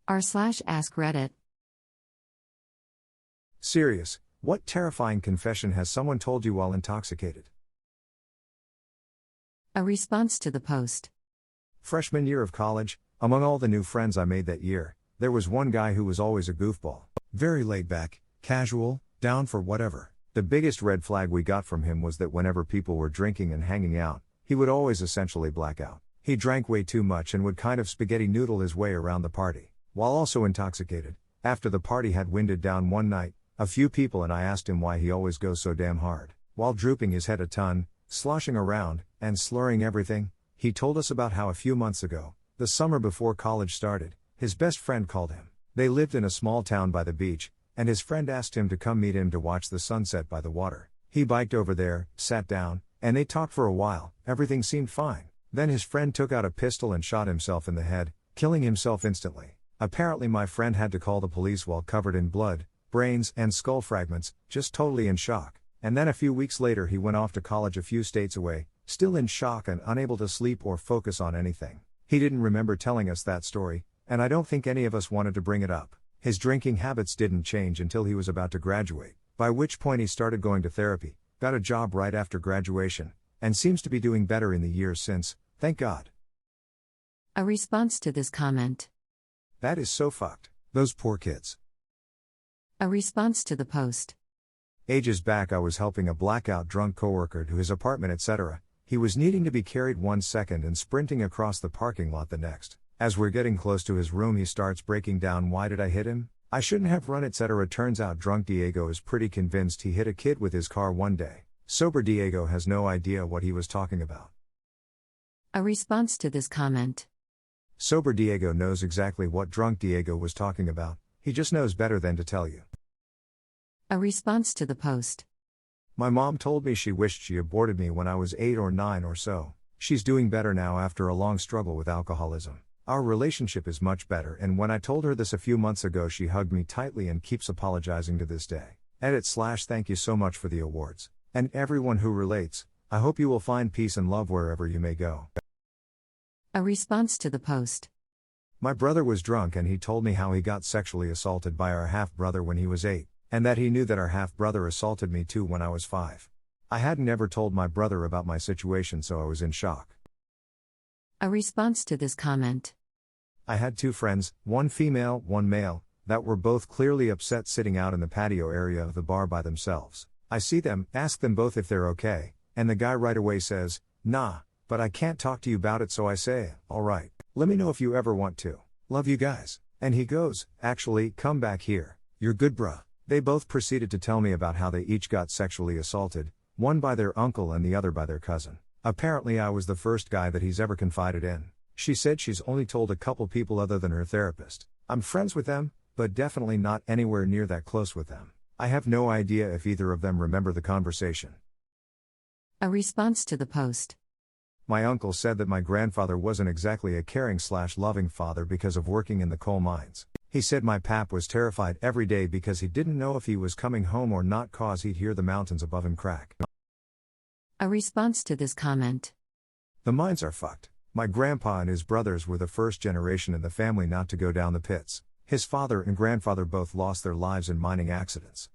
r/AskReddit. Serious, what terrifying confession has someone told you while intoxicated? A response to the post. Freshman year of college, among all the new friends I made that year, there was one guy who was always a goofball. Very laid back, casual, down for whatever. The biggest red flag we got from him was that whenever people were drinking and hanging out, he would always essentially black out. He drank way too much and would kind of spaghetti noodle his way around the party. While also intoxicated, after the party had winded down one night, a few people and I asked him why he always goes so damn hard. While drooping his head a ton, sloshing around, and slurring everything, he told us about how a few months ago, the summer before college started, his best friend called him. They lived in a small town by the beach, and his friend asked him to come meet him to watch the sunset by the water. He biked over there, sat down, and they talked for a while. Everything seemed fine. Then his friend took out a pistol and shot himself in the head, killing himself instantly. Apparently my friend had to call the police while covered in blood, brains, and skull fragments, just totally in shock. And then a few weeks later he went off to college a few states away, still in shock and unable to sleep or focus on anything. He didn't remember telling us that story, and I don't think any of us wanted to bring it up. His drinking habits didn't change until he was about to graduate, by which point he started going to therapy, got a job right after graduation, and seems to be doing better in the years since, thank God. A response to this comment. That is so fucked. Those poor kids. A response to the post. Ages back I was helping a blackout drunk coworker to his apartment etc. He was needing to be carried 1 second and sprinting across the parking lot the next. As we're getting close to his room he starts breaking down. Why did I hit him? I shouldn't have run etc. Turns out drunk Diego is pretty convinced he hit a kid with his car one day. Sober Diego has no idea what he was talking about. A response to this comment. Sober Diego knows exactly what drunk Diego was talking about, he just knows better than to tell you. A response to the post. My mom told me she wished she aborted me when I was 8 or 9 or so. She's doing better now after a long struggle with alcoholism. Our relationship is much better, and when I told her this a few months ago she hugged me tightly and keeps apologizing to this day. Thank you so much for the awards. And everyone who relates, I hope you will find peace and love wherever you may go. A response to the post. My brother was drunk and he told me how he got sexually assaulted by our half-brother when he was 8, and that he knew that our half-brother assaulted me too when I was 5. I hadn't ever told my brother about my situation, so I was in shock. A response to this comment. I had 2 friends, one female, one male, that were both clearly upset sitting out in the patio area of the bar by themselves. I see them, ask them both if they're okay, and the guy right away says, "Nah, but I can't talk to you about it," so I say, "Alright, let me know if you ever want to. Love you guys." And he goes, "Actually, come back here. You're good bruh." They both proceeded to tell me about how they each got sexually assaulted, one by their uncle and the other by their cousin. Apparently I was the first guy that he's ever confided in. She said she's only told a couple people other than her therapist. I'm friends with them, but definitely not anywhere near that close with them. I have no idea if either of them remember the conversation. A response to the post. My uncle said that my grandfather wasn't exactly a caring/loving father because of working in the coal mines. He said my pap was terrified every day because he didn't know if he was coming home or not cause he'd hear the mountains above him crack. A response to this comment. The mines are fucked. My grandpa and his brothers were the first generation in the family not to go down the pits. His father and grandfather both lost their lives in mining accidents.